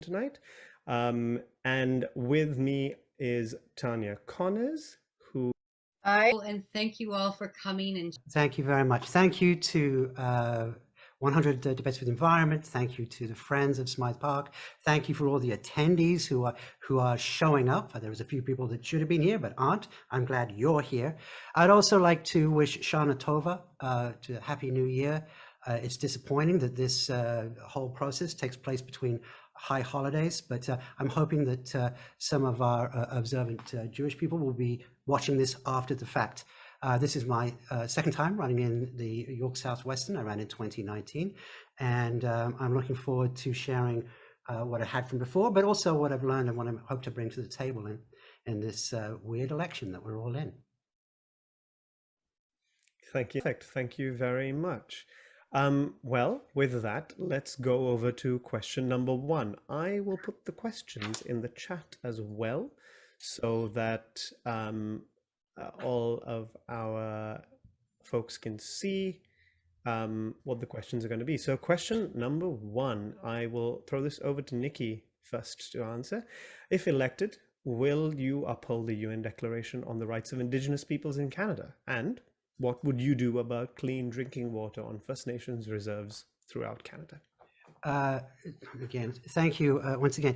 tonight. And with me is Tanya Connors, who And thank you all for coming. And thank you very much. Thank you to 100 Debates for the Environment. Thank you to the Friends of Smythe Park. Thank you for all the attendees who are showing up. There was a few people that should have been here but aren't. I'm glad you're here. I'd also like to wish Shana Tova to a Happy New Year. It's disappointing that this whole process takes place between high holidays, but I'm hoping that some of our observant Jewish people will be watching this after the fact. This is my second time running in the York South Weston. I ran in 2019, and I'm looking forward to sharing what I had from before, but also what I've learned and what I hope to bring to the table in this weird election that we're all in. Thank you. Thank you very much. Well, with that, let's go over to question number 1. I will put the questions in the chat as well, so that all of our folks can see what the questions are going to be. So question number 1, I will throw this over to Nicki first to answer. If elected, will you uphold the UN Declaration on the Rights of Indigenous Peoples in Canada? And what would you do about clean drinking water on First Nations reserves throughout Canada? Again, thank you once again.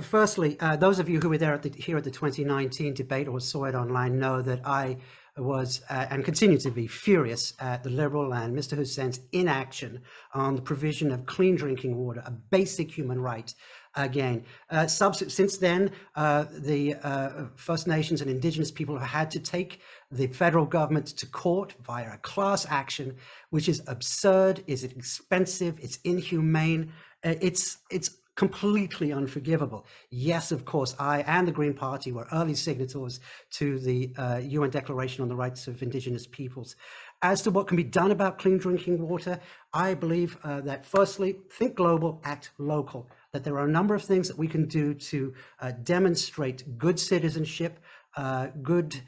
Firstly, those of you who were there here at the 2019 debate or saw it online know that I was and continue to be furious at the Liberal and Mr. Hussein's inaction on the provision of clean drinking water, a basic human right. Again, since then, the First Nations and Indigenous people have had to take the federal government to court via a class action, which is absurd, is expensive, it's inhumane, it's completely unforgivable. Yes, of course, I and the Green Party were early signatories to the UN Declaration on the Rights of Indigenous Peoples. As to what can be done about clean drinking water, I believe that firstly, think global, act local, that there are a number of things that we can do to demonstrate good citizenship, good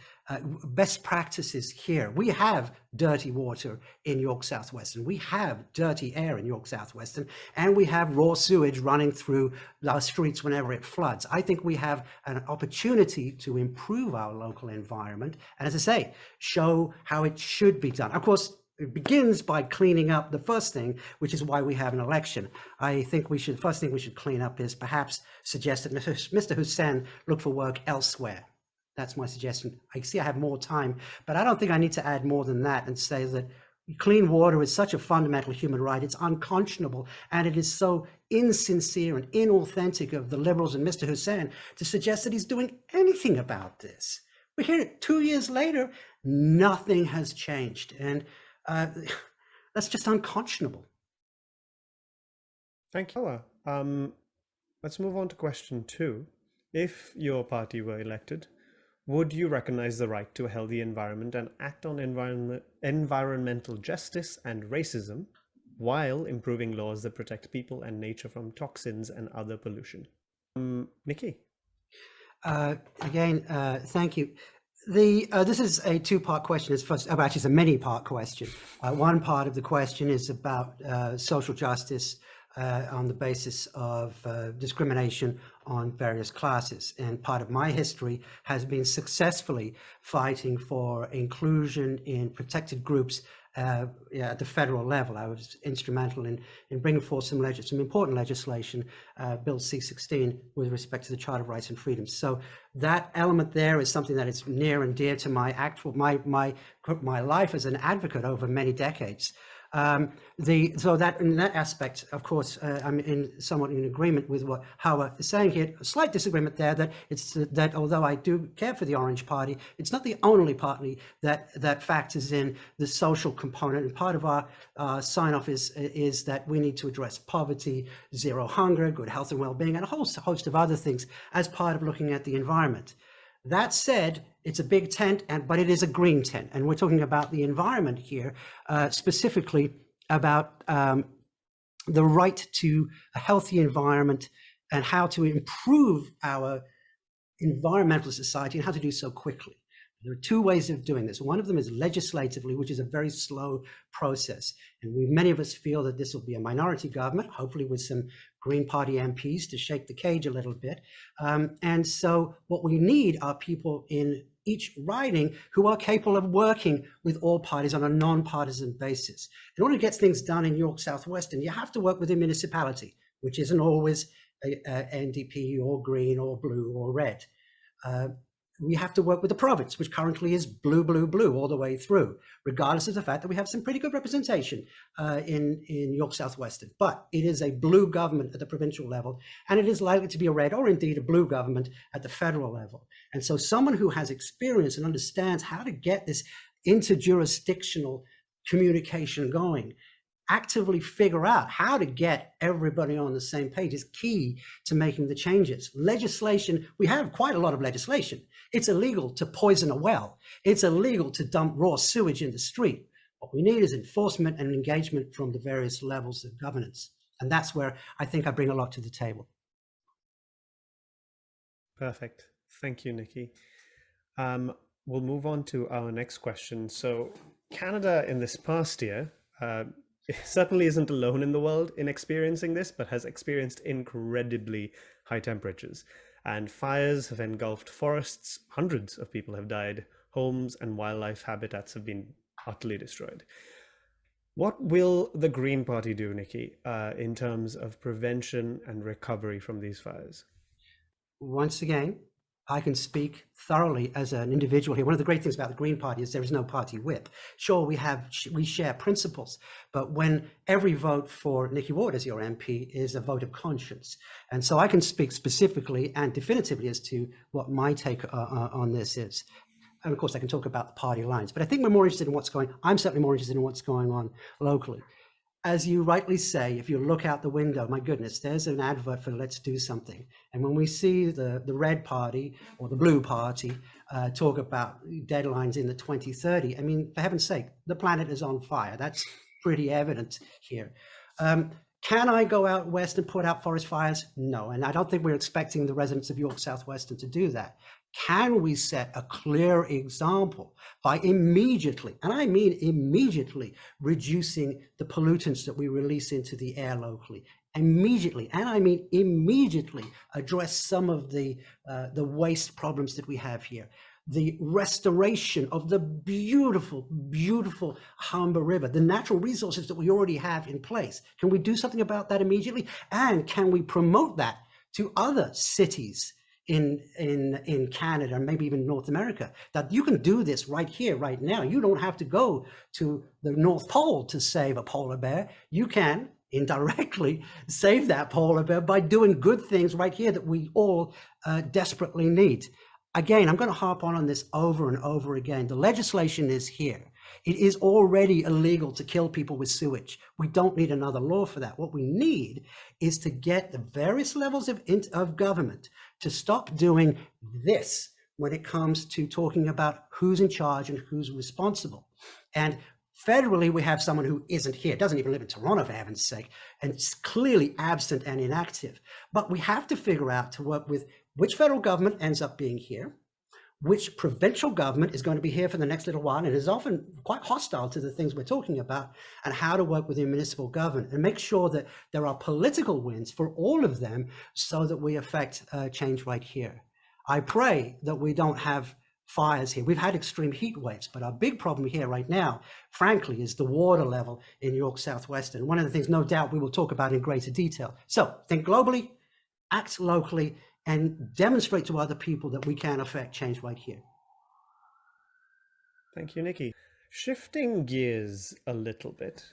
best practices here. We have dirty water in York South Weston. We have dirty air in York South Weston, and we have raw sewage running through our streets whenever it floods. I think we have an opportunity to improve our local environment, and as I say, show how it should be done. Of course, it begins by cleaning up the first thing, which is why we have an election. I think first thing we should clean up is perhaps suggest that Mr. Hussein look for work elsewhere. That's my suggestion. I see I have more time, but I don't think I need to add more than that and say that clean water is such a fundamental human right. It's unconscionable, and it is so insincere and inauthentic of the Liberals and Mr. Hussein to suggest that he's doing anything about this. We're here 2 years later, nothing has changed, and that's just unconscionable. Thank you. Let's move on to question 2. If your party were elected, would you recognize the right to a healthy environment and act on environmental justice and racism while improving laws that protect people and nature from toxins and other pollution? Nicki? Again, thank you. This is a two-part question. Actually, it's a many-part question. One part of the question is about social justice on the basis of discrimination on various classes. And part of my history has been successfully fighting for inclusion in protected groups at the federal level. I was instrumental in bringing forth some important legislation, Bill C-16, with respect to the Charter of Rights and Freedoms. So that element there is something that is near and dear to my life as an advocate over many decades. So that in that aspect, of course, I'm somewhat in agreement with what Howard is saying here. A slight disagreement there that although I do care for the Orange Party, it's not the only party that factors in the social component. And part of our sign-off is that we need to address poverty, zero hunger, good health and well-being, and a whole host of other things as part of looking at the environment. That said, it's a big tent, but it is a green tent. And we're talking about the environment here, specifically about the right to a healthy environment and how to improve our environmental society and how to do so quickly. There are two ways of doing this. One of them is legislatively, which is a very slow process. And many of us feel that this will be a minority government, hopefully with some Green Party MPs to shake the cage a little bit. And so what we need are people in each riding who are capable of working with all parties on a non-partisan basis. In order to get things done in York South-Western, you have to work with a municipality, which isn't always NDP or green or blue or red. We have to work with the province, which currently is blue, blue, blue all the way through, regardless of the fact that we have some pretty good representation in York South-Western. But it is a blue government at the provincial level, and it is likely to be a red or indeed a blue government at the federal level. And so someone who has experience and understands how to get this interjurisdictional communication going, actively figure out how to get everybody on the same page is key to making the changes. Legislation, we have quite a lot of legislation. It's illegal to poison a well. It's illegal to dump raw sewage in the street. What we need is enforcement and engagement from the various levels of governance. And that's where I think I bring a lot to the table. Perfect. Thank you, Nicki. We'll move on to our next question. So Canada in this past year certainly isn't alone in the world in experiencing this, but has experienced incredibly high temperatures. And fires have engulfed forests, hundreds of people have died, homes and wildlife habitats have been utterly destroyed. What will the Green Party do, Nicki, in terms of prevention and recovery from these fires? Once again, I can speak thoroughly as an individual here. One of the great things about the Green Party is there is no party whip. Sure, we share principles, but when every vote for Nicki Ward as your MP is a vote of conscience. And so I can speak specifically and definitively as to what my take on this is. And of course, I can talk about the party lines, but I think we're more interested in I'm certainly more interested in what's going on locally. As you rightly say, if you look out the window, my goodness, there's an advert for Let's Do Something. And when we see the red party or the blue party talk about deadlines in the 2030, I mean, for heaven's sake, the planet is on fire. That's pretty evident here. Can I go out west and put out forest fires? No, and I don't think we're expecting the residents of York South-Western to do that. Can we set a clear example by immediately, and I mean immediately, reducing the pollutants that we release into the air locally? Immediately, and I mean immediately, address some of the waste problems that we have here. The restoration of the beautiful, beautiful Humber River, the natural resources that we already have in place. Can we do something about that immediately? And can we promote that to other cities in Canada, and maybe even North America, that you can do this right here, right now? You don't have to go to the North Pole to save a polar bear. You can indirectly save that polar bear by doing good things right here that we all desperately need. Again, I'm going to harp on this over and over again. The legislation is here. It is already illegal to kill people with sewage. We don't need another law for that. What we need is to get the various levels of government to stop doing this when it comes to talking about who's in charge and who's responsible. And federally, we have someone who isn't here, doesn't even live in Toronto, for heaven's sake, and it's clearly absent and inactive. But we have to figure out to work with which federal government ends up being here, which provincial government is going to be here for the next little while and is often quite hostile to the things we're talking about, and how to work with the municipal government and make sure that there are political wins for all of them so that we affect change right here. I pray that we don't have fires here. We've had extreme heat waves, but our big problem here right now, frankly, is the water level in York South-Western. One of the things, no doubt, we will talk about in greater detail. So think globally, act locally, and demonstrate to other people that we can affect change right here. Thank you, Nicki. Shifting gears a little bit,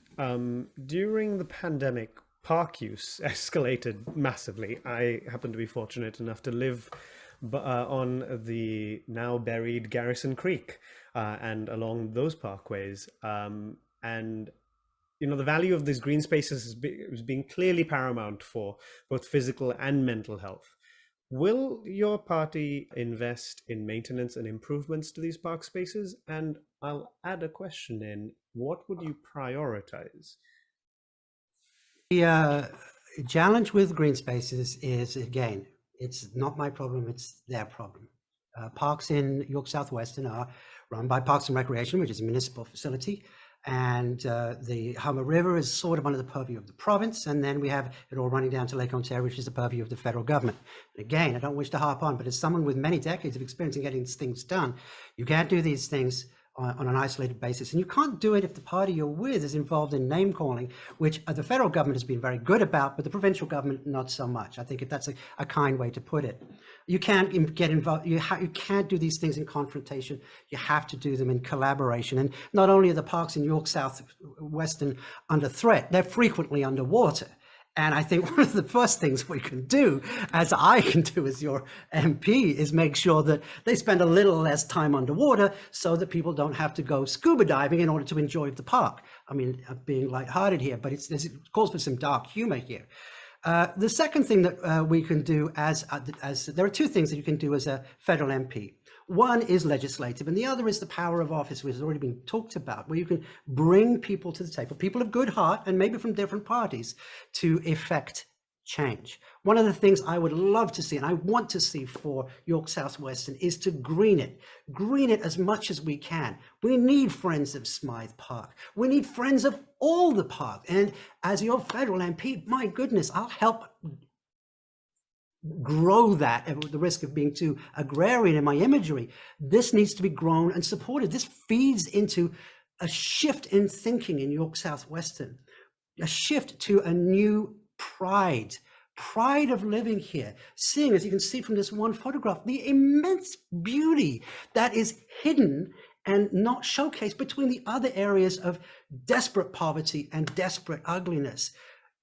during the pandemic, park use escalated massively. I happen to be fortunate enough to live on the now buried Garrison Creek and along those parkways. And you know, the value of these green spaces is being clearly paramount for both physical and mental health. Will your party invest in maintenance and improvements to these park spaces? And I'll add a question in, what would you prioritize? The challenge with green spaces is, again, it's not my problem, it's their problem. Parks in York South-Western are run by Parks and Recreation, which is a municipal facility. and the Humber River is sort of under the purview of the province, and then we have it all running down to Lake Ontario, which is the purview of the federal government. And again, I don't wish to harp on, but as someone with many decades of experience in getting things done, you can't do these things on an isolated basis, and you can't do it if the party you're with is involved in name calling, which the federal government has been very good about, but the provincial government not so much. I think if that's a kind way to put it. You can't get involved. You can't do these things in confrontation. You have to do them in collaboration. And not only are the parks in York South Weston under threat, they're frequently underwater. And I think one of the first things we can do, as I can do as your MP, is make sure that they spend a little less time underwater so that people don't have to go scuba diving in order to enjoy the park. I mean, I'm being lighthearted here, but it calls for some dark humor here. The second thing that we can do there are two things that you can do as a federal MP. One is legislative, and the other is the power of office, which has already been talked about, where you can bring people to the table, people of good heart, and maybe from different parties, to effect change. One of the things I would love to see, and I want to see for York South Weston, is to green it as much as we can. We need friends of Smythe Park. We need friends of all the park. And as your federal MP, my goodness, I'll help grow that at the risk of being too agrarian in my imagery. This needs to be grown and supported. This feeds into a shift in thinking in York South Weston, a shift to a new pride of living here, seeing, as you can see from this one photograph, the immense beauty that is hidden and not showcased between the other areas of desperate poverty and desperate ugliness.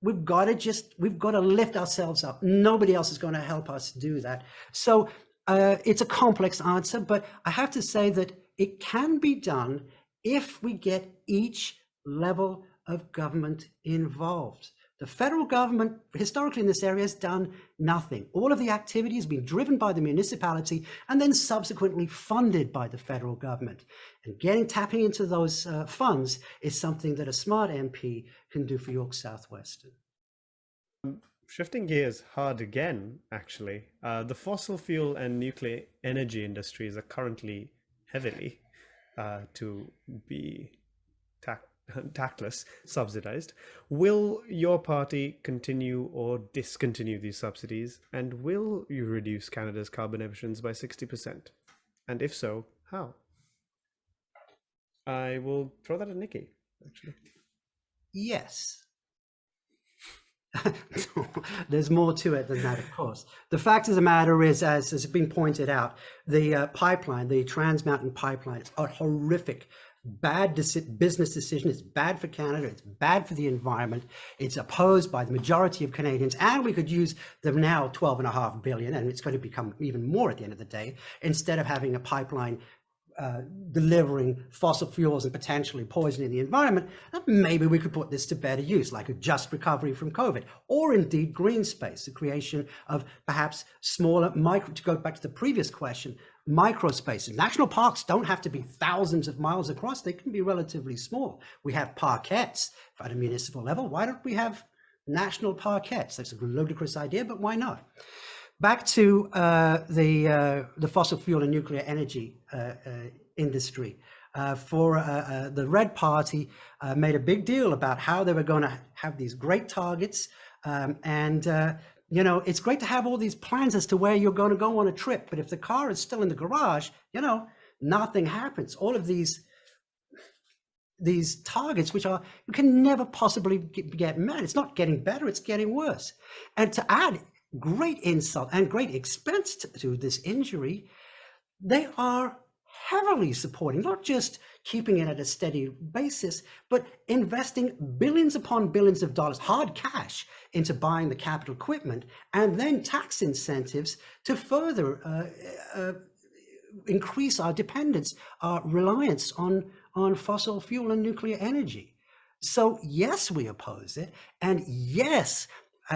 We've got to lift ourselves up. Nobody else is going to help us do that. So it's a complex answer, but I have to say that it can be done if we get each level of government involved. The federal government, historically in this area, has done nothing. All of the activity has been driven by the municipality and then subsequently funded by the federal government. And tapping into those funds is something that a smart MP can do for York South Weston. Shifting gears hard again, actually. The fossil fuel and nuclear energy industries are currently heavily, to be tactless, subsidized. Will your party continue or discontinue these subsidies? And will you reduce Canada's carbon emissions by 60%? And if so, how? I will throw that at Nicki, actually. Yes. There's more to it than that, of course. The fact of the matter is, as has been pointed out, the pipeline, the Trans Mountain Pipeline, is a horrific, bad business decision. It's bad for Canada. It's bad for the environment. It's opposed by the majority of Canadians, and we could use the now $12.5 billion, and it's going to become even more at the end of the day, instead of having a pipeline delivering fossil fuels and potentially poisoning the environment. Maybe we could put this to better use, like a just recovery from COVID, or indeed green space, the creation of perhaps smaller to go back to the previous question, micro spaces. National parks don't have to be thousands of miles across. They can be relatively small. We have parkettes at a municipal level. Why don't we have national parkettes? That's a ludicrous idea, but why not? Back to the fossil fuel and nuclear energy industry. The Red Party made a big deal about how they were going to have these great targets. It's great to have all these plans as to where you're going to go on a trip. But if the car is still in the garage, nothing happens. All of these targets, which you can never possibly get met. It's not getting better, it's getting worse. And to add great insult and great expense to this injury, they are heavily supporting, not just keeping it at a steady basis, but investing billions upon billions of dollars, hard cash, into buying the capital equipment, and then tax incentives to further increase our dependence, our reliance on fossil fuel and nuclear energy. So yes, we oppose it, and yes,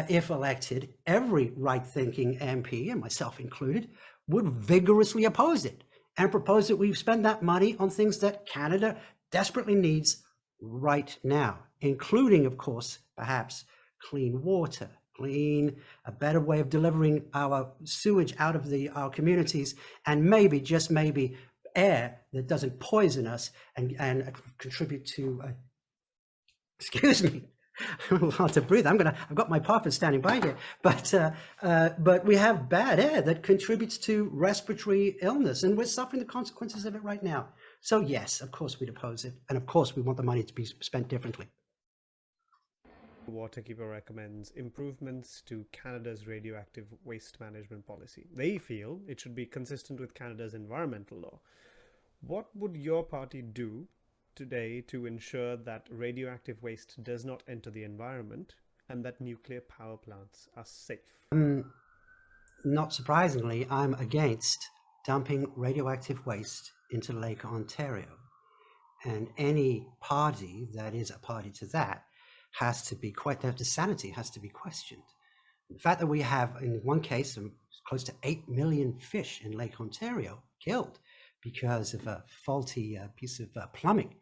if elected, every right-thinking MP, and myself included, would vigorously oppose it and propose that we spend that money on things that Canada desperately needs right now, including, of course, perhaps clean water, a better way of delivering our sewage out of our communities, and maybe, just maybe, air that doesn't poison us and contribute to, excuse me, I'm hard to breathe. I've got my partner standing by here, but we have bad air that contributes to respiratory illness, and we're suffering the consequences of it right now. So yes, of course we'd oppose it, and of course we want the money to be spent differently. Waterkeeper recommends improvements to Canada's radioactive waste management policy. They feel it should be consistent with Canada's environmental law. What would your party do today to ensure that radioactive waste does not enter the environment and that nuclear power plants are safe? Not surprisingly, I'm against dumping radioactive waste into Lake Ontario. And any party that is a party to that has to be the sanity has to be questioned. The fact that we have, in one case, close to 8 million fish in Lake Ontario killed because of a faulty piece of plumbing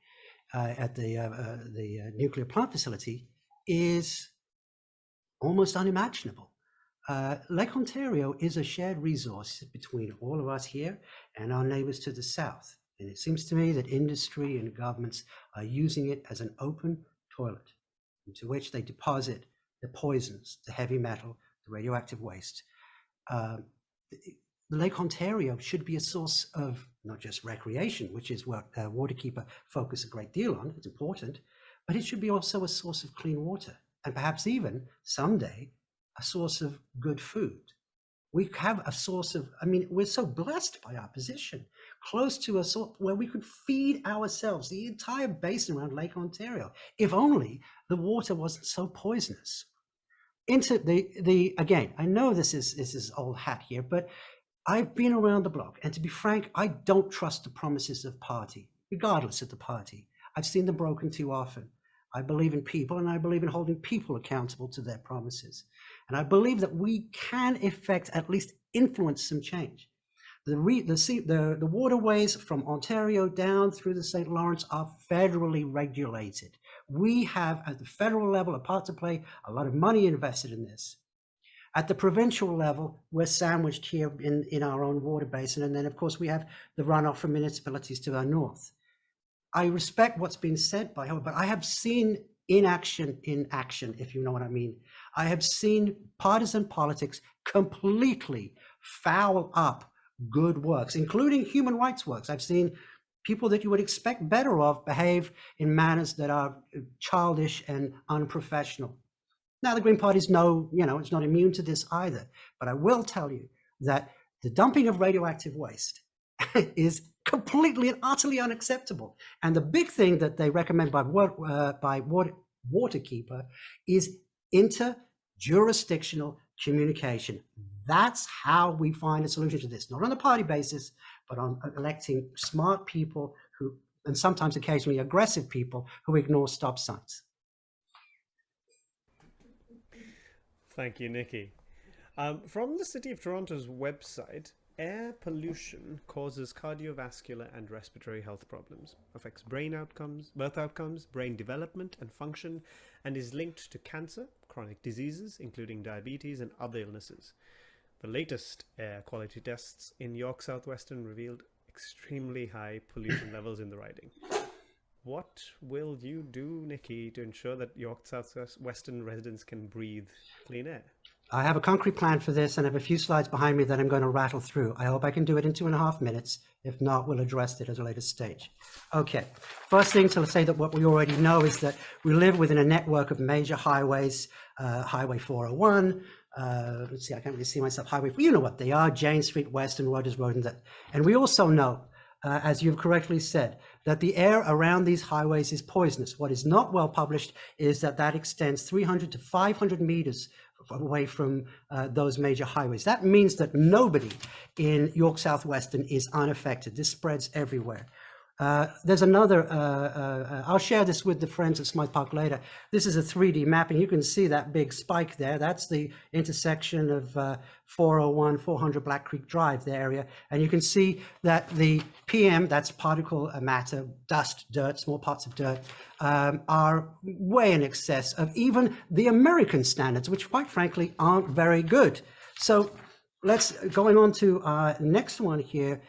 at the nuclear plant facility is almost unimaginable. Lake Ontario is a shared resource between all of us here and our neighbors to the south. And it seems to me that industry and governments are using it as an open toilet into which they deposit the poisons, the heavy metal, the radioactive waste. Lake Ontario should be a source of not just recreation, which is what Waterkeeper focus a great deal on, it's important, but it should be also a source of clean water, and perhaps even someday a source of good food. We have a source of, we're so blessed by our position, close to a source where we could feed ourselves, the entire basin around Lake Ontario, if only the water wasn't so poisonous. Into again, I know this is old hat here, but I've been around the block, and to be frank, I don't trust the promises of party, regardless of the party. I've seen them broken too often. I believe in people, and I believe in holding people accountable to their promises. And I believe that we can at least influence some change. The waterways from Ontario down through the St. Lawrence are federally regulated. We have, at the federal level, a part to play, a lot of money invested in this. At the provincial level, we're sandwiched here in our own water basin. And then, of course, we have the runoff from municipalities to our north. I respect what's been said by her, but I have seen in action, if you know what I mean. I have seen partisan politics completely foul up good works, including human rights works. I've seen people that you would expect better of behave in manners that are childish and unprofessional. Now, the Green Party's it's not immune to this either, but I will tell you that the dumping of radioactive waste is completely and utterly unacceptable. And the big thing that they recommend by Waterkeeper is interjurisdictional communication. That's how we find a solution to this, not on a party basis, but on electing smart people who, and sometimes occasionally aggressive people who ignore stop signs. Thank you, Nicki. From the City of Toronto's website, air pollution causes cardiovascular and respiratory health problems, affects brain outcomes, birth outcomes, brain development and function, and is linked to cancer, chronic diseases, including diabetes and other illnesses. The latest air quality tests in York South Weston revealed extremely high pollution levels in the riding. What will you do, Nicki, to ensure that York South Weston residents can breathe clean air? I have a concrete plan for this, and I have a few slides behind me that I'm going to rattle through. I hope I can do it in 2.5 minutes. If not, we'll address it at a later stage. Okay, first thing to say that what we already know is that we live within a network of major highways, Highway 401, let's see, I can't really see myself, Highway, you know what they are, Jane Street, Weston, Rogers Road, and that. And we also know, as you've correctly said, that the air around these highways is poisonous. What is not well published is that extends 300 to 500 meters away from those major highways. That means that nobody in York South Weston is unaffected. This spreads everywhere. There's another, I'll share this with the friends at Smythe Park later. This is a 3D mapping. You can see that big spike there. That's the intersection of 401, 400 Black Creek Drive, the area. And you can see that the PM, that's particle matter, dust, dirt, small parts of dirt, are way in excess of even the American standards, which quite frankly aren't very good. So let's, going on to our next one here,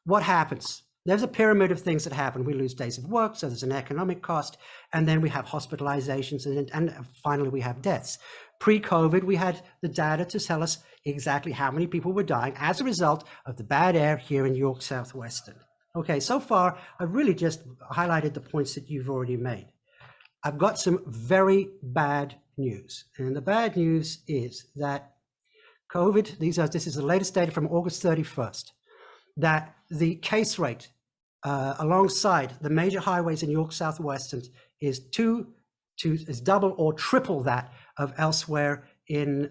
what happens? There's a pyramid of things that happen. We lose days of work, so there's an economic cost, and then we have hospitalizations, and finally we have deaths. Pre-COVID, we had the data to tell us exactly how many people were dying as a result of the bad air here in York South Weston. Okay, so far, I've really just highlighted the points that you've already made. I've got some very bad news, and the bad news is that COVID, this is the latest data from August 31st, that the case rate alongside the major highways in York South Weston is double or triple that of elsewhere in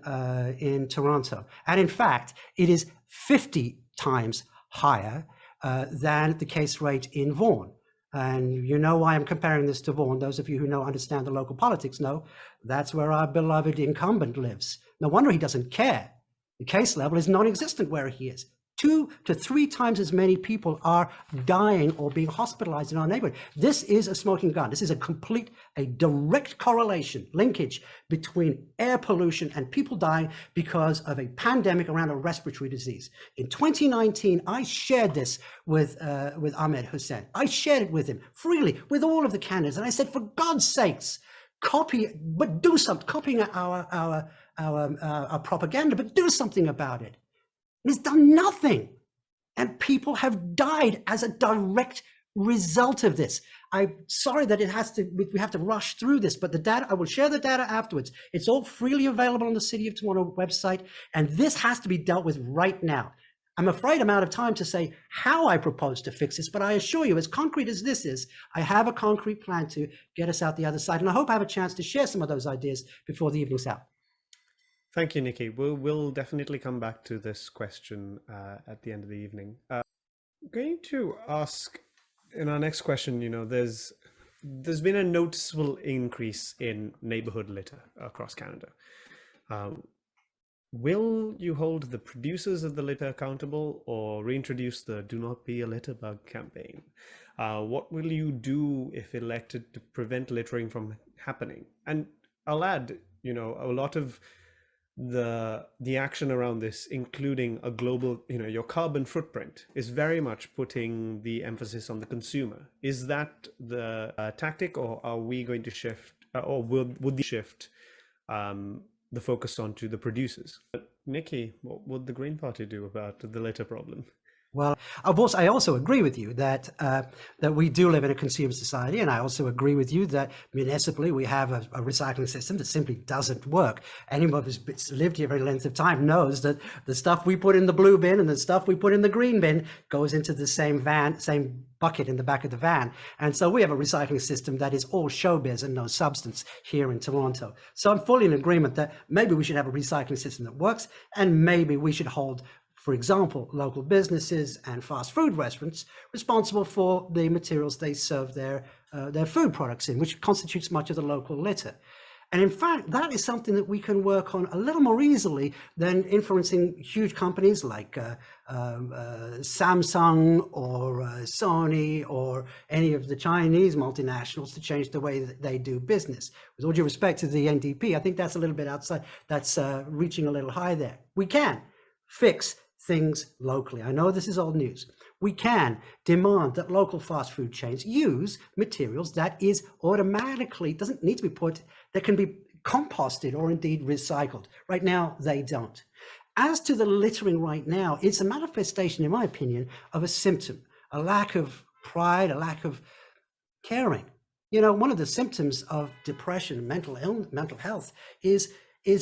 Toronto. And in fact, it is 50 times higher than the case rate in Vaughan. And you know why I'm comparing this to Vaughan. Those of you who understand the local politics know that's where our beloved incumbent lives. No wonder he doesn't care. The case level is non-existent where he is. 2 to 3 times as many people are dying or being hospitalized in our neighborhood. This is a smoking gun. This is a direct correlation, linkage between air pollution and people dying because of a pandemic around a respiratory disease. In 2019, I shared this with Ahmed Hussein. I shared it with him freely, with all of the candidates. And I said, for God's sakes, do something, copying our propaganda, but do something about it. It's done nothing. And people have died as a direct result of this. I'm sorry that we have to rush through this, but the data, I will share the data afterwards. It's all freely available on the City of Toronto website, and this has to be dealt with right now. I'm afraid I'm out of time to say how I propose to fix this, but I assure you, as concrete as this is, I have a concrete plan to get us out the other side, and I hope I have a chance to share some of those ideas before the evening's out. Thank you, Nicki. We'll definitely come back to this question at the end of the evening. I'm going to ask in our next question, there's been a noticeable increase in neighborhood litter across Canada. Will you hold the producers of the litter accountable or reintroduce the Do Not Be a Litter Bug campaign? What will you do if elected to prevent littering from happening? And I'll add, a lot of the action around this, including a global, your carbon footprint, is very much putting the emphasis on the consumer. Is that the tactic, or are we going to shift, or would the shift the focus onto the producers? Nicki, what would the Green Party do about the litter problem? Well, I also agree with you that that we do live in a consumer society, and I also agree with you that municipally we have a recycling system that simply doesn't work. Anyone who's lived here for any length of time knows that the stuff we put in the blue bin and the stuff we put in the green bin goes into the same bucket in the back of the van. And so we have a recycling system that is all showbiz and no substance here in Toronto. So I'm fully in agreement that maybe we should have a recycling system that works, and maybe we should hold, for example, local businesses and fast food restaurants responsible for the materials they serve their food products in, which constitutes much of the local litter. And in fact, that is something that we can work on a little more easily than influencing huge companies like Samsung or Sony or any of the Chinese multinationals to change the way that they do business. With all due respect to the NDP, I think that's a little bit outside, that's reaching a little high there. We can fix things locally. I know this is old news. We can demand that local fast food chains use materials that is automatically, doesn't need to be put, that can be composted or indeed recycled. Right now, they don't. As to the littering right now, it's a manifestation, in my opinion, of a symptom, a lack of pride, a lack of caring. One of the symptoms of depression and mental health is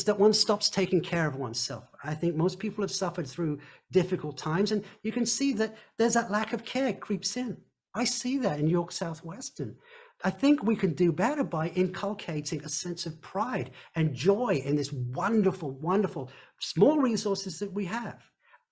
that one stops taking care of oneself. I think most people have suffered through difficult times, and you can see that there's that lack of care creeps in. I see that in York South Weston. I think we can do better by inculcating a sense of pride and joy in this wonderful, wonderful small resources that we have.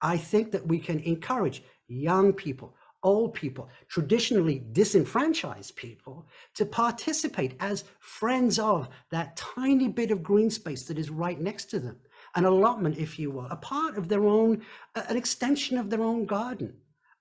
I think that we can encourage young people, old people, traditionally disenfranchised people, to participate as friends of that tiny bit of green space that is right next to them. An allotment, if you will, a part of their own, an extension of their own garden.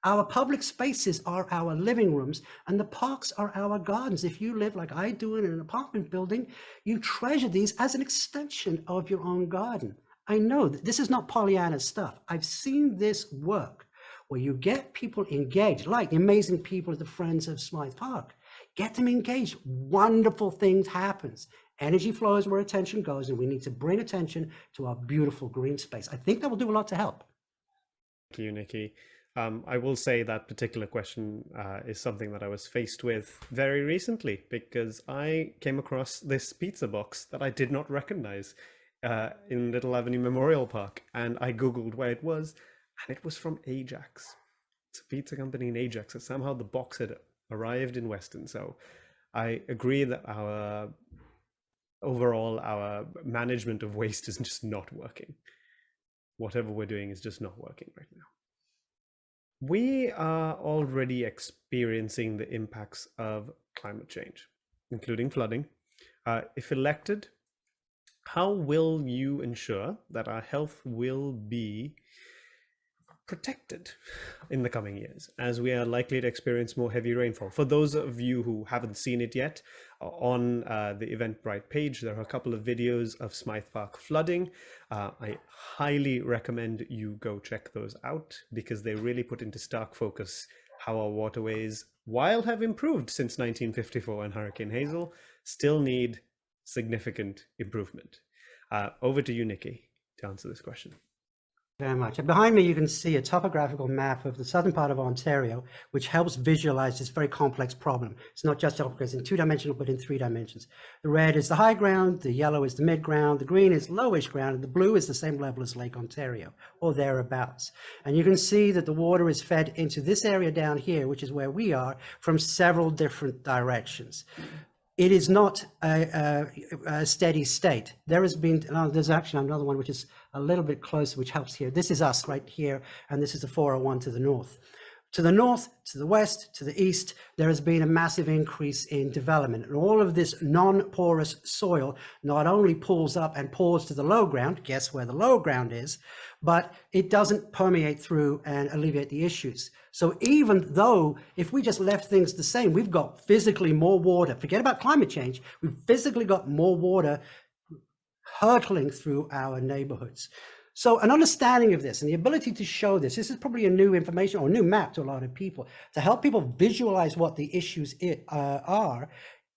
Our public spaces are our living rooms, and the parks are our gardens. If you live like I do in an apartment building, you treasure these as an extension of your own garden. I know that this is not Pollyanna stuff. I've seen this work. where you get people engaged, like the amazing people at the Friends of Smythe Park. Get them engaged. Wonderful things happens. Energy flows where attention goes, and we need to bring attention to our beautiful green space. I think that will do a lot to help. Thank you, Nikki. I will say that particular question is something that I was faced with very recently, because I came across this pizza box that I did not recognize in Little Avenue Memorial Park, and I Googled where it was, and it was from Ajax. It's a pizza company in Ajax, and somehow the box had arrived in Weston. So I agree that our management of waste is just not working. Whatever we're doing is just not working right now. We are already experiencing the impacts of climate change, including flooding. If elected, how will you ensure that our health will be protected in the coming years, as we are likely to experience more heavy rainfall? For those of you who haven't seen it yet, on the Eventbrite page, there are a couple of videos of Smythe Park flooding. I highly recommend you go check those out, because they really put into stark focus how our waterways, while have improved since 1954 and Hurricane Hazel, still need significant improvement. Over to you, Nikki, to answer this question. Very much. And behind me, you can see a topographical map of the southern part of Ontario, which helps visualize this very complex problem. It's not just in two-dimensional, but in three dimensions. The red is the high ground, the yellow is the mid ground, the green is lowish ground, and the blue is the same level as Lake Ontario, or thereabouts. And you can see that the water is fed into this area down here, which is where we are, from several different directions. It is not a steady state. There has been, there's actually another one which is a little bit closer, which helps here. This is us right here, and this is the 401 to the north. To the north, to the west, to the east, there has been a massive increase in development. And all of this non-porous soil not only pulls up and pours to the low ground, guess where the low ground is, but it doesn't permeate through and alleviate the issues. So even though if we just left things the same, we've got physically more water, forget about climate change, we've physically got more water hurtling through our neighborhoods. So an understanding of this and the ability to show this is probably a new information or a new map to a lot of people, to help people visualize what the issues are,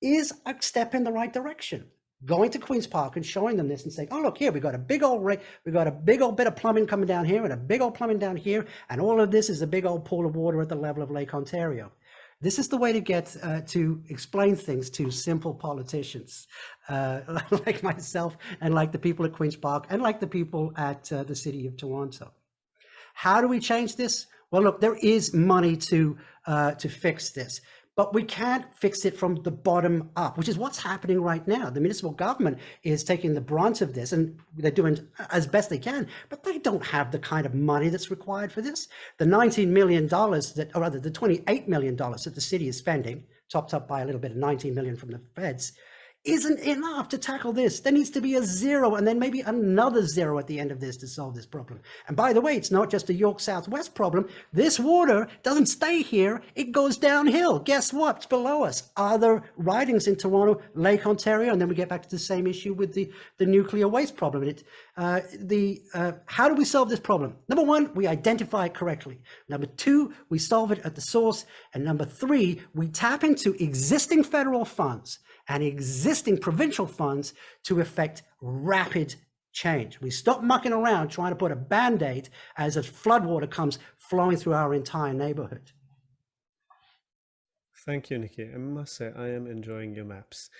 is a step in the right direction. Going to Queen's Park and showing them this and saying, oh, look here, we've got a big old bit of plumbing coming down here and a big old plumbing down here. And all of this is a big old pool of water at the level of Lake Ontario. This is the way to get to explain things to simple politicians like myself and like the people at Queen's Park and like the people at the City of Toronto. How do we change this? Well, look, there is money to fix this. But we can't fix it from the bottom up, which is what's happening right now. The municipal government is taking the brunt of this, and they're doing as best they can, but they don't have the kind of money that's required for this. The $19 million that, or rather the $28 million that the city is spending, topped up by a little bit of $19 million from the feds, isn't enough to tackle this. There needs to be a zero and then maybe another zero at the end of this to solve this problem. And by the way, it's not just a York Southwest problem. This water doesn't stay here. It goes downhill. Guess what? It's below us. Other ridings in Toronto, Lake Ontario, and then we get back to the same issue with the nuclear waste problem. How do we solve this problem? Number one, we identify it correctly. Number two, we solve it at the source. And number three, we tap into existing federal funds and existing provincial funds to effect rapid change. We stop mucking around trying to put a Band-Aid as a floodwater comes flowing through our entire neighborhood. Thank you, Nikki. I must say, I am enjoying your maps.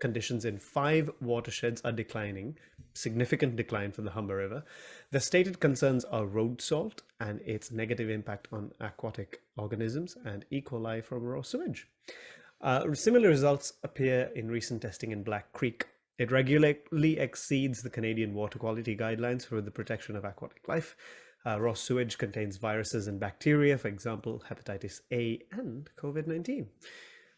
Conditions in 5 watersheds are declining, significant decline for the Humber River. The stated concerns are road salt and its negative impact on aquatic organisms and E. coli from raw sewage. Similar results appear in recent testing in Black Creek. It regularly exceeds the Canadian water quality guidelines for the protection of aquatic life. Raw sewage contains viruses and bacteria, for example, hepatitis A and COVID-19.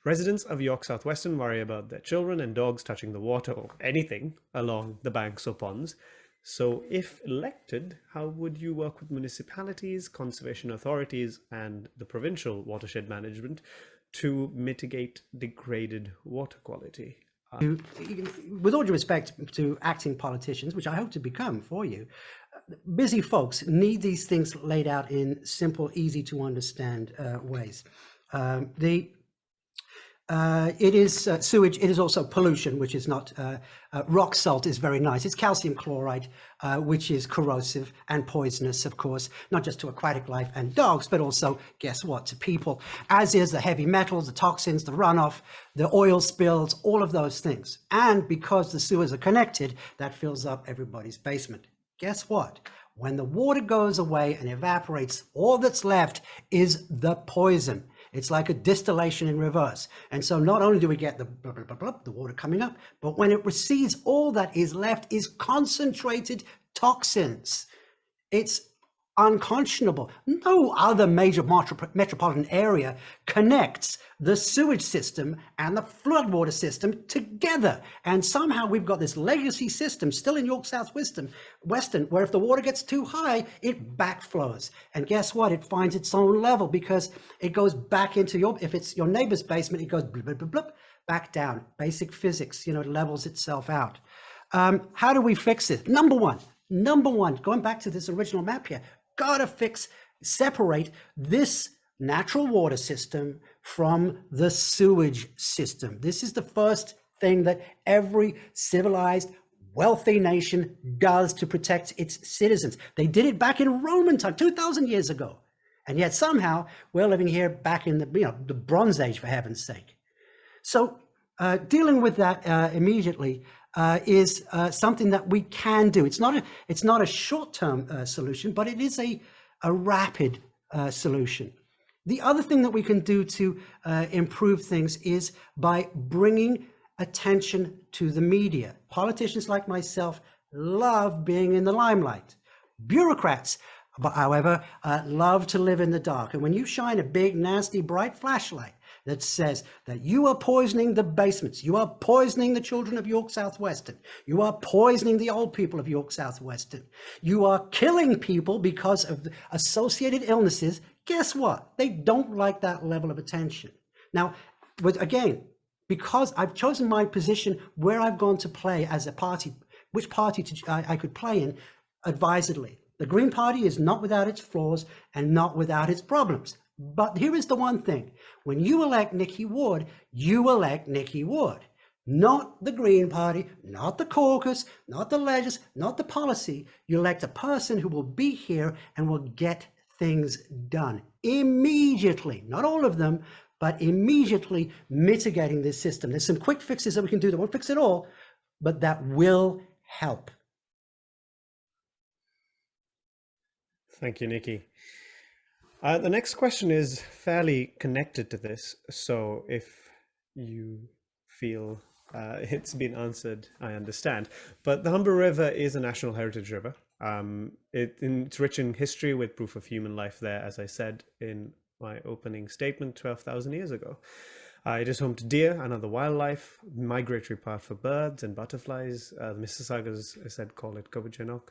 Residents of York South-Weston worry about their children and dogs touching the water or anything along the banks or ponds. So if elected, how would you work with municipalities, conservation authorities, and the provincial watershed management to mitigate degraded water quality? With all due respect to acting politicians, which I hope to become for you, busy folks need these things laid out in simple, easy to understand ways. It is sewage. It is also pollution, which is not rock salt is very nice. It's calcium chloride, which is corrosive and poisonous, of course, not just to aquatic life and dogs, but also, guess what, to people, as is the heavy metals, the toxins, the runoff, the oil spills, all of those things. And because the sewers are connected, that fills up everybody's basement. Guess what? When the water goes away and evaporates, all that's left is the poison. It's like a distillation in reverse. And so not only do we get the blah, blah, blah, blah, the water coming up, but when it recedes, all that is left is concentrated toxins. It's unconscionable. No other major metropolitan area connects the sewage system and the floodwater system together. And somehow we've got this legacy system still in York South Weston, where if the water gets too high, it backflows. And guess what? It finds its own level because it goes back into if it's your neighbor's basement, it goes blip, blip, blip, blip, back down. Basic physics, it levels itself out. How do we fix it? Number one, going back to this original map here, gotta separate this natural water system from the sewage system. This is the first thing that every civilized, wealthy nation does to protect its citizens. They did it back in Roman time, 2,000 years ago. And yet somehow we're living here back in the Bronze Age, for heaven's sake. So dealing with that immediately is something that we can do. It's not a short-term solution, but it is a rapid solution. The other thing that we can do to improve things is by bringing attention to the media. Politicians like myself love being in the limelight. Bureaucrats, however, love to live in the dark. And when you shine a big, nasty, bright flashlight that says that you are poisoning the basements, you are poisoning the children of York South Weston, you are poisoning the old people of York South Weston, you are killing people because of associated illnesses, guess what? They don't like that level of attention. Now, again, because I've chosen my position where I've gone to play as a party, which party I could play in advisedly. The Green Party is not without its flaws and not without its problems. But here is the one thing. When you elect Nicki Ward, you elect Nicki Ward. Not the Green Party, not the caucus, not the legis, not the policy. You elect a person who will be here and will get things done immediately. Not all of them, but immediately mitigating this system. There's some quick fixes that we can do that won't fix it all, but that will help. Thank you, Nicki. The next question is fairly connected to this, so if you feel it's been answered, I understand. But the Humber River is a National Heritage River. It's rich in history with proof of human life there, as I said in my opening statement 12,000 years ago. It is home to deer and other wildlife, migratory path for birds and butterflies. The Mississaugas, I said, call it Cobogenok.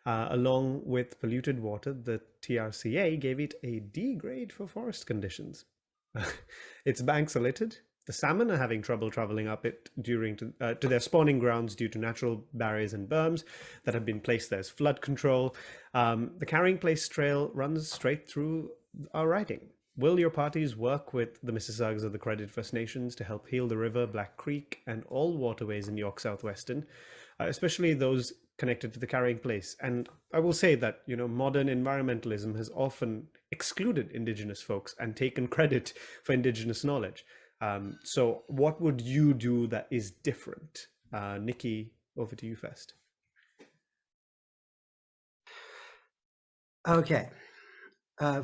Along with polluted water, the TRCA gave it a D grade for forest conditions. Its banks are littered. The salmon are having trouble traveling up it to their spawning grounds due to natural barriers and berms that have been placed there as flood control. The Carrying Place Trail runs straight through our riding. Will your parties work with the Mississaugas of the Credit First Nations to help heal the river, Black Creek, and all waterways in York South Weston, especially those connected to the Carrying Place? And I will say that, modern environmentalism has often excluded Indigenous folks and taken credit for Indigenous knowledge. So what would you do that is different? Nicki, over to you first. Okay.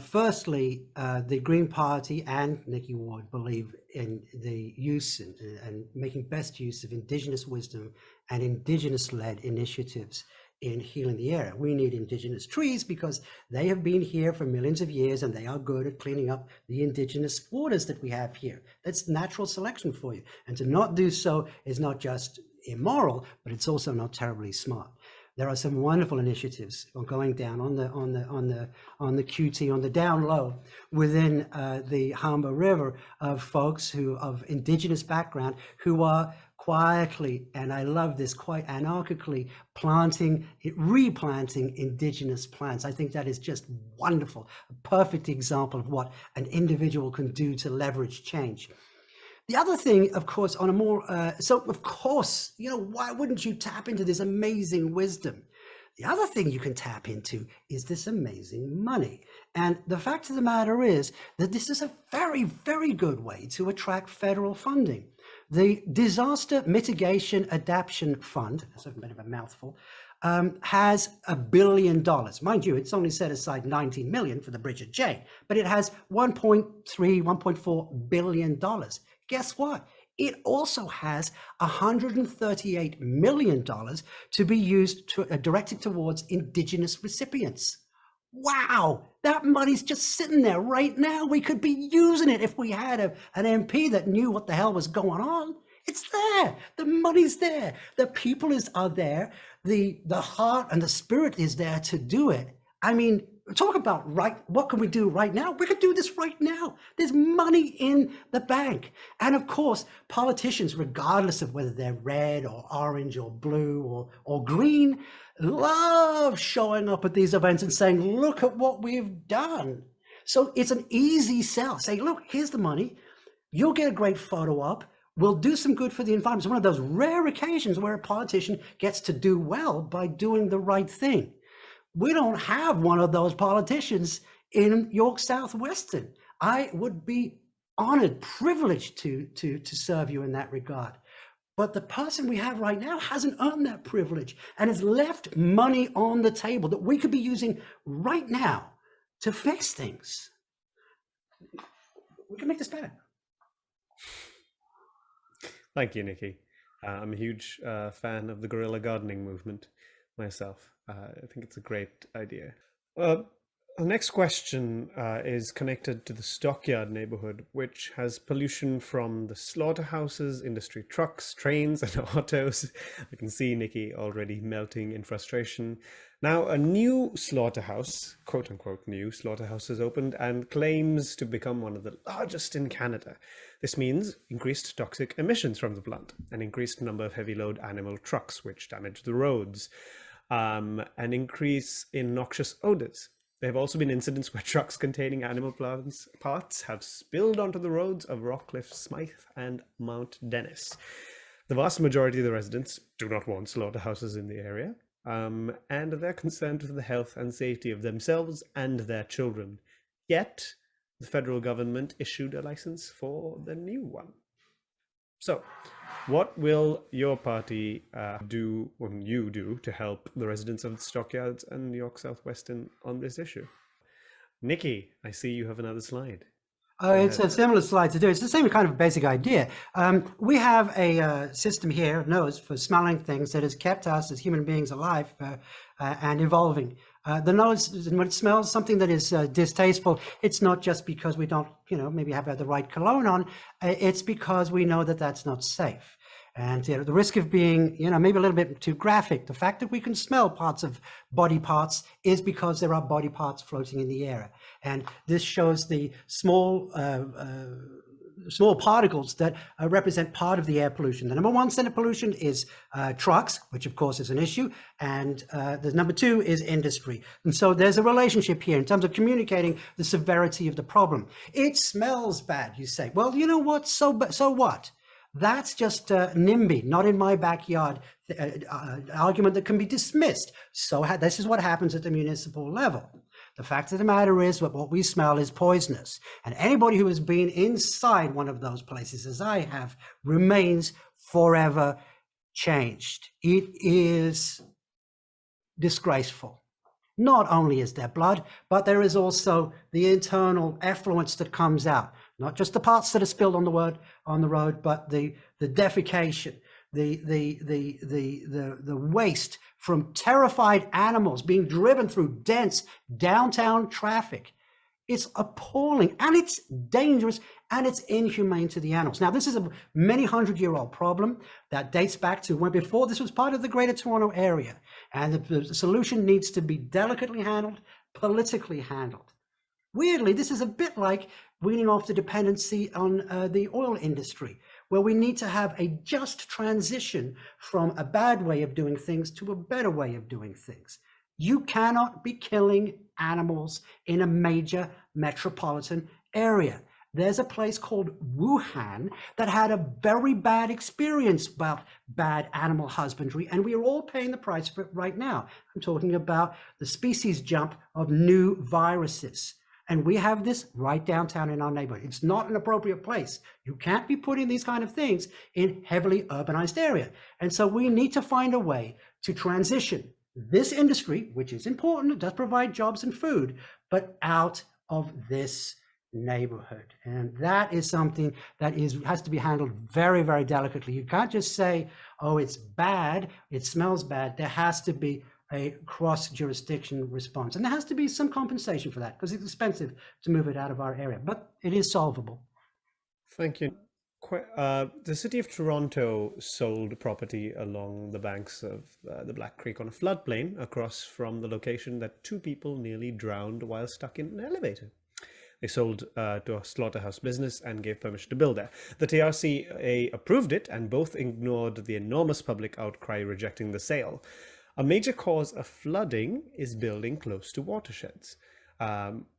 Firstly, the Green Party and Nicki Ward believe in the use and making best use of Indigenous wisdom and Indigenous-led initiatives in healing the area. We need Indigenous trees because they have been here for millions of years and they are good at cleaning up the Indigenous waters that we have here. That's natural selection for you. And to not do so is not just immoral, but it's also not terribly smart. There are some wonderful initiatives going down on the QT, on the down low within the Humber River of folks of Indigenous background who are quietly, and I love this, quite anarchically replanting indigenous plants. I think that is just wonderful, a perfect example of what an individual can do to leverage change. The other thing, of course, on a more, so of course, why wouldn't you tap into this amazing wisdom? The other thing you can tap into is this amazing money. And the fact of the matter is that this is a very, very good way to attract federal funding. The Disaster Mitigation Adaptation Fund, that's a bit of a mouthful, has $1 billion. Mind you, it's only set aside 19 million for the Bridget J, but it has 1.4 billion dollars. Guess what? It also has $138 million to be used directed towards indigenous recipients. Wow, that money's just sitting there right now. We could be using it if we had an MP that knew what the hell was going on. It's there. The money's there. The people are there. The heart and the spirit is there to do it. I mean, talk about what can we do right now? We could do this right now. There's money in the bank. And of course, politicians, regardless of whether they're red or orange or blue or green, love showing up at these events and saying, look at what we've done. So it's an easy sell. Say, look, here's the money. You'll get a great photo up. We'll do some good for the environment. It's one of those rare occasions where a politician gets to do well by doing the right thing. We don't have one of those politicians in York South Weston. I would be honored, privileged to serve you in that regard. But the person we have right now hasn't earned that privilege and has left money on the table that we could be using right now to fix things. We can make this better. Thank you, Nicki. I'm a huge fan of the guerrilla gardening movement myself. I think it's a great idea. The next question is connected to the Stockyard neighborhood, which has pollution from the slaughterhouses, industry trucks, trains, and autos. I can see Nicki already melting in frustration. Now, a new slaughterhouse, quote unquote new slaughterhouse, has opened and claims to become one of the largest in Canada. This means increased toxic emissions from the plant, an increased number of heavy load animal trucks, which damage the roads, an increase in noxious odors. There have also been incidents where trucks containing animal parts have spilled onto the roads of Rockcliffe, Smythe, and Mount Dennis. The vast majority of the residents do not want slaughterhouses in the area, and they're concerned with the health and safety of themselves and their children. Yet, the federal government issued a license for the new one. So, what will your party do, or you do, to help the residents of the Stockyards and York South Weston on this issue? Nicki, I see you have another slide. It's a similar slide to do. It's the same kind of basic idea. We have a system here, nose, for smelling things that has kept us as human beings alive and evolving. The nose, when it smells something that is distasteful, it's not just because we don't, maybe have the right cologne on. It's because we know that that's not safe. And the risk of being, maybe a little bit too graphic, the fact that we can smell body parts is because there are body parts floating in the air. And this shows the small particles that represent part of the air pollution. The number one center pollution is trucks, which of course is an issue, and the number two is industry. And so there's a relationship here in terms of communicating the severity of the problem. It smells bad, you say. Well, you know what? So what? That's just NIMBY, not in my backyard, argument that can be dismissed. So this is what happens at the municipal level. The fact of the matter is that what we smell is poisonous. And anybody who has been inside one of those places, as I have, remains forever changed. It is disgraceful. Not only is there blood, but there is also the internal effluence that comes out. Not just the parts that are spilled on the road, but the defecation, the waste from terrified animals being driven through dense downtown traffic. It's appalling, and it's dangerous, and it's inhumane to the animals. Now, this is a many hundred-year-old problem that dates back to when before this was part of the Greater Toronto Area, and the solution needs to be delicately handled, politically handled. Weirdly, this is a bit like weaning off the dependency on the oil industry, where we need to have a just transition from a bad way of doing things to a better way of doing things. You cannot be killing animals in a major metropolitan area. There's a place called Wuhan that had a very bad experience about bad animal husbandry, and we are all paying the price for it right now. I'm talking about the species jump of new viruses. And we have this right downtown in our neighborhood. It's not an appropriate place. You can't be putting these kind of things in heavily urbanized area. And so we need to find a way to transition this industry, which is important, it does provide jobs and food, but out of this neighborhood. And that is something that has to be handled very, very delicately. You can't just say, oh, it's bad, it smells bad. There has to be a cross-jurisdiction response. And there has to be some compensation for that because it's expensive to move it out of our area, but it is solvable. Thank you. The city of Toronto sold property along the banks of the Black Creek on a floodplain across from the location that two people nearly drowned while stuck in an elevator. They sold to a slaughterhouse business and gave permission to build there. The TRCA approved it, and both ignored the enormous public outcry rejecting the sale. A major cause of flooding is building close to watersheds.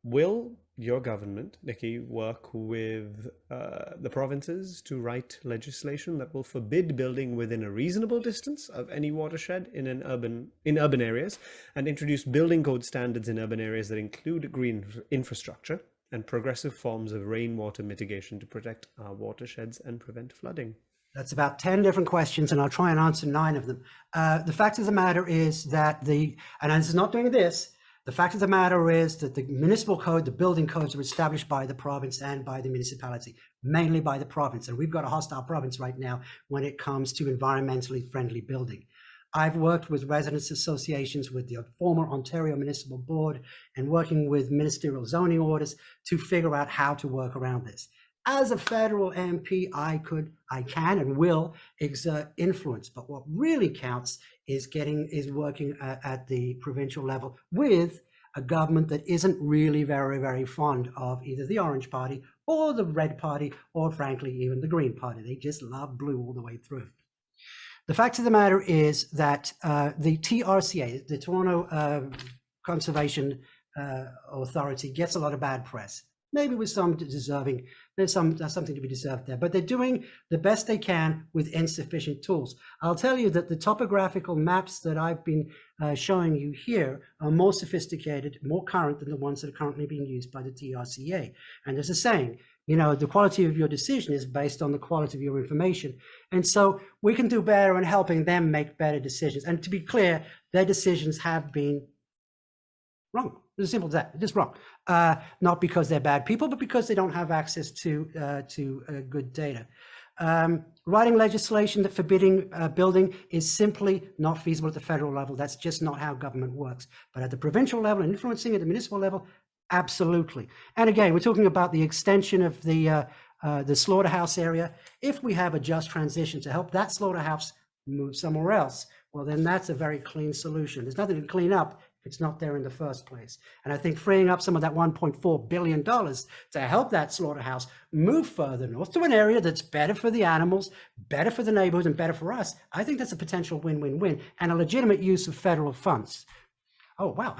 Will your government, Nicki, work with the provinces to write legislation that will forbid building within a reasonable distance of any watershed in urban areas, and introduce building code standards in urban areas that include green infrastructure and progressive forms of rainwater mitigation to protect our watersheds and prevent flooding? That's about 10 different questions, and I'll try and answer 9 of them. The fact of the matter is that and this is not doing this, the fact of the matter is that the municipal code, the building codes are established by the province and by the municipality, mainly by the province. And we've got a hostile province right now when it comes to environmentally friendly building. I've worked with residents associations, with the former Ontario Municipal Board, and working with ministerial zoning orders to figure out how to work around this. As a federal MP, I can and will exert influence, but what really counts is working at the provincial level with a government that isn't really very, very fond of either the Orange Party or the Red Party, or frankly, even the Green Party. They just love blue all the way through. The fact of the matter is that the TRCA, the Toronto Conservation Authority, gets a lot of bad press. Maybe with some deserving, there's something to be deserved there, but they're doing the best they can with insufficient tools. I'll tell you that the topographical maps that I've been showing you here are more sophisticated, more current than the ones that are currently being used by the TRCA. And there's a saying, you know, the quality of your decision is based on the quality of your information. And so we can do better in helping them make better decisions. And to be clear, their decisions have been wrong. It's as simple as that. Just wrong. Not because they're bad people, but because they don't have access to good data. Writing legislation that forbidding building is simply not feasible at the federal level. That's just not how government works. But at the provincial level and influencing at the municipal level, absolutely. And again, we're talking about the extension of the slaughterhouse area. If we have a just transition to help that slaughterhouse move somewhere else, well, then that's a very clean solution. There's nothing to clean up if it's not there in the first place. And I think freeing up some of that $1.4 billion to help that slaughterhouse move further north to an area that's better for the animals, better for the neighborhoods, and better for us, I think that's a potential win-win-win and a legitimate use of federal funds. Oh, wow.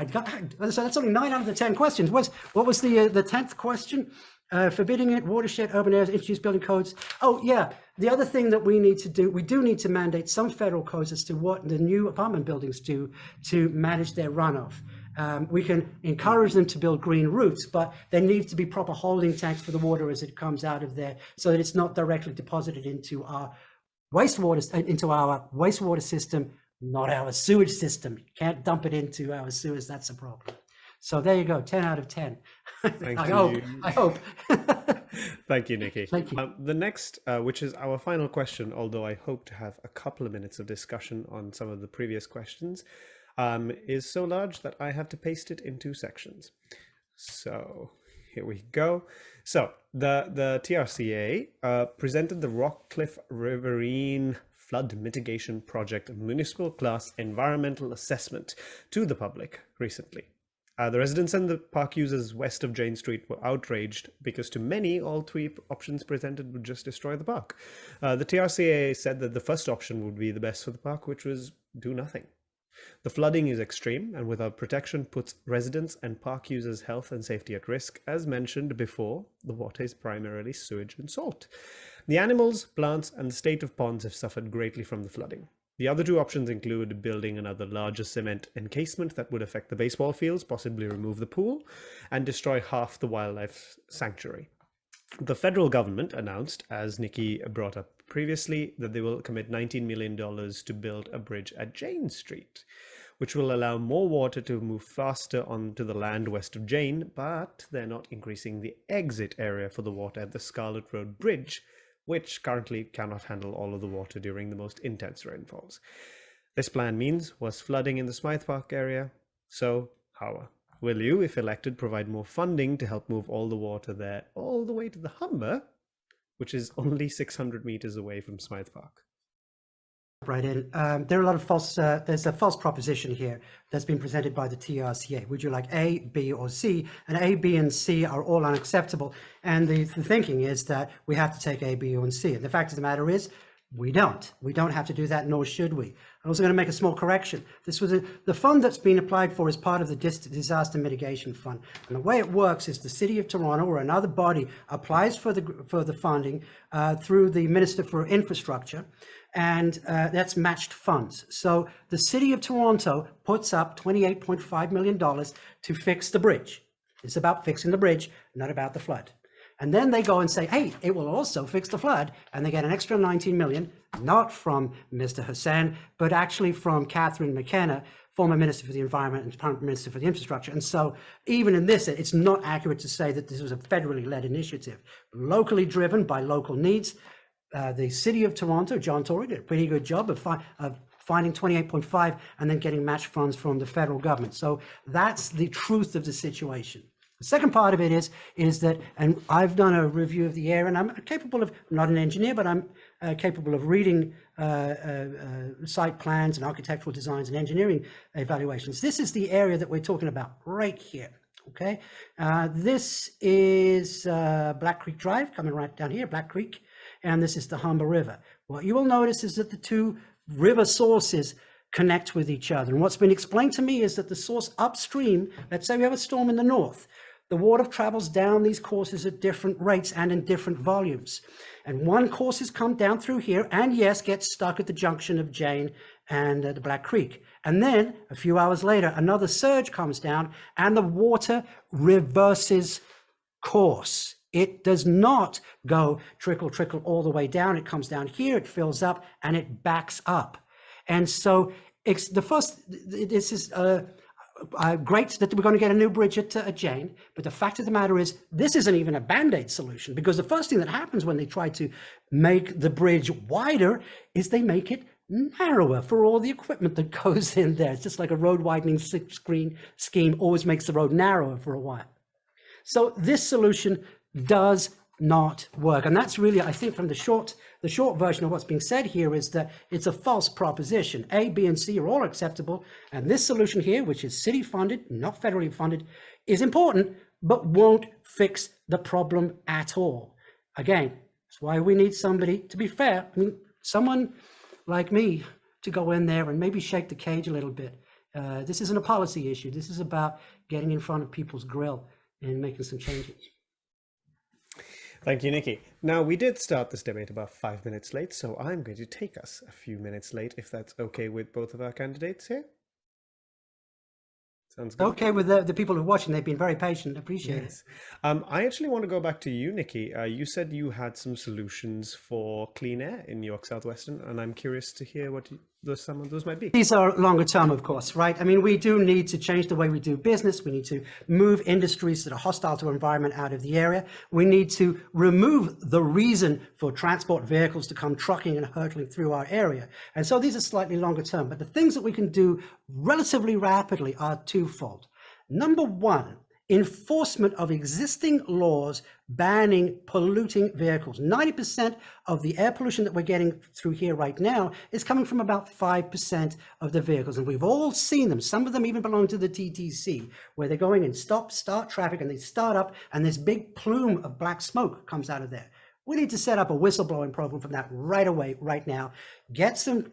So that's only 9 out of the 10 questions. What was the 10th question? Forbidding it, watershed, urban areas, introduce building codes. Oh, yeah. The other thing that we need to do, we do need to mandate some federal codes as to what the new apartment buildings do to manage their runoff. We can encourage them to build green roofs, but there needs to be proper holding tanks for the water as it comes out of there so that it's not directly deposited into our wastewater system, not our sewage system. You can't dump it into our sewers. That's a problem. So there you go, 10 out of 10. Thank I you. hope. Thank you, Nicki. Thank you. The next, which is our final question, although I hope to have a couple of minutes of discussion on some of the previous questions, is so large that I have to paste it in 2 sections. So here we go. So the TRCA presented the Rockcliffe Riverine Flood Mitigation Project Municipal Class Environmental Assessment to the public recently. The residents and the park users west of Jane Street were outraged because to many, all three options presented would just destroy the park. The TRCA said that the first option would be the best for the park, which was do nothing. The flooding is extreme and without protection puts residents and park users' health and safety at risk. As mentioned before, the water is primarily sewage and salt. The animals, plants, and the state of ponds have suffered greatly from the flooding. The other two options include building another larger cement encasement that would affect the baseball fields, possibly remove the pool, and destroy half the wildlife sanctuary. The federal government announced, as Nicki brought up previously, that they will commit $19 million to build a bridge at Jane Street, which will allow more water to move faster onto the land west of Jane, but they're not increasing the exit area for the water at the Scarlet Road Bridge, which currently cannot handle all of the water during the most intense rainfalls. This plan means worse flooding in the Smythe Park area. So, how will you, if elected, provide more funding to help move all the water there all the way to the Humber, which is only 600 meters away from Smythe Park? Right in. There are a lot of false, there's a false proposition here that's been presented by the TRCA. Would you like A, B, or C? And A, B, and C are all unacceptable. And the thinking is that we have to take A, B, and C. And the fact of the matter is, we don't. We don't have to do that, nor should we. I'm also going to make a small correction. This was the fund that's been applied for is part of the disaster mitigation fund. And the way it works is the City of Toronto or another body applies for the funding through the Minister for Infrastructure, and that's matched funds. So the City of Toronto puts up $28.5 million to fix the bridge. It's about fixing the bridge, not about the flood. And then they go and say, hey, it will also fix the flood. And they get an extra 19 million, not from Mr. Hassan, but actually from Catherine McKenna, former Minister for the Environment and current Minister for the Infrastructure. And so even in this, it's not accurate to say that this was a federally led initiative. Locally driven by local needs. The City of Toronto, John Tory, did a pretty good job of finding 28.5 and then getting match funds from the federal government. So that's the truth of the situation. The second part of it is that, and I've done a review of the area, and I'm capable of, I'm not an engineer, but I'm capable of reading site plans and architectural designs and engineering evaluations. This is the area that we're talking about right here. Okay, this is Black Creek Drive, coming right down here, Black Creek, and this is the Humber River. What you will notice is that the two river sources connect with each other. And what's been explained to me is that the source upstream, let's say we have a storm in the north, the water travels down these courses at different rates and in different volumes. And one course has come down through here and yes, gets stuck at the junction of Jane and the Black Creek. And then a few hours later, another surge comes down and the water reverses course. It does not go trickle, trickle all the way down. It comes down here, it fills up and it backs up. And so it's the first, this is great that we're going to get a new bridge at Jane, but the fact of the matter is this isn't even a Band-Aid solution, because the first thing that happens when they try to make the bridge wider is they make it narrower for all the equipment that goes in there. It's just like a road widening scheme always makes the road narrower for a while. So this solution does not work. And that's really, I think, from the short version of what's being said here is that it's a false proposition. A, B, and C are all acceptable. And this solution here, which is city funded, not federally funded, is important, but won't fix the problem at all. Again, that's why we need somebody, to be fair, I mean, someone like me to go in there and maybe shake the cage a little bit. This isn't a policy issue. This is about getting in front of people's grill and making some changes. Thank you, Nicki. Now, we did start this debate about 5 minutes late, so I'm going to take us a few minutes late, if that's okay with both of our candidates here. Sounds good. Okay with the people who are watching. They've been very patient. Appreciate it. I actually want to go back to you, Nicki. You said you had some solutions for clean air in New York Southwestern, and I'm curious to hear what some of those might be. These are longer term, of course, right? I mean, we do need to change the way we do business. We need to move industries that are hostile to our environment out of the area. We need to remove the reason for transport vehicles to come trucking and hurtling through our area. And so these are slightly longer term, but the things that we can do relatively rapidly are twofold. Number one enforcement of existing laws banning polluting vehicles. 90% of the air pollution that we're getting through here right now is coming from about 5% of the vehicles. And we've all seen them. Some of them even belong to the TTC, where they're going and start traffic, and they start up and this big plume of black smoke comes out of there. We need to set up a whistleblowing program from that right away, right now. Get some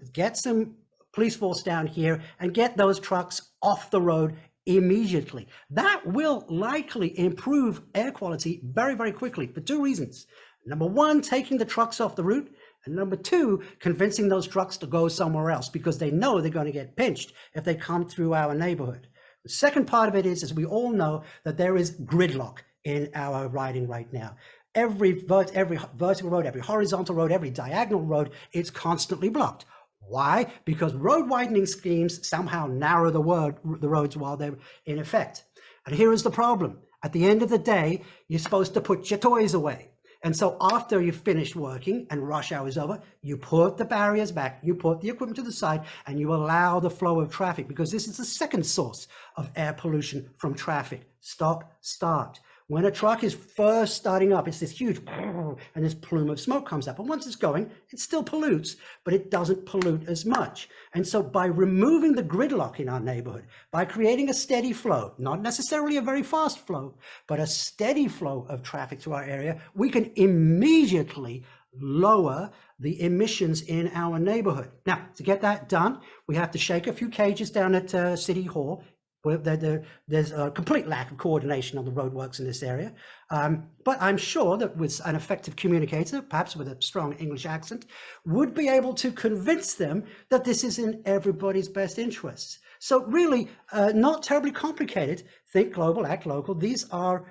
police force down here and get those trucks off the road immediately. That will likely improve air quality very, very quickly for two reasons. Number one, taking the trucks off the route. And number two, convincing those trucks to go somewhere else because they know they're going to get pinched if they come through our neighborhood. The second part of it is, as we all know, that there is gridlock in our riding right now. Every vertical road, every horizontal road, every diagonal road is constantly blocked. Why? Because road widening schemes somehow narrow the roads while they're in effect. And here is the problem. At the end of the day, you're supposed to put your toys away. And so after you've finished working and rush hour is over, you put the barriers back, you put the equipment to the side, and you allow the flow of traffic, because this is the second source of air pollution from traffic. Stop, start. When a truck is first starting up, it's this huge, and this plume of smoke comes up. And once it's going, it still pollutes, but it doesn't pollute as much. And so by removing the gridlock in our neighborhood, by creating a steady flow, not necessarily a very fast flow, but a steady flow of traffic to our area, we can immediately lower the emissions in our neighborhood. Now, to get that done, we have to shake a few cages down at City Hall. There's a complete lack of coordination on the roadworks in this area. But I'm sure that with an effective communicator, perhaps with a strong English accent, would be able to convince them that this is in everybody's best interests. So really, not terribly complicated. Think global, act local. These are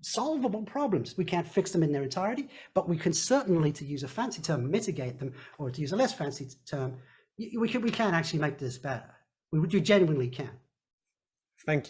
solvable problems. We can't fix them in their entirety, but we can certainly, to use a fancy term, mitigate them, or to use a less fancy term, we can actually make this better. You genuinely can. Thank you.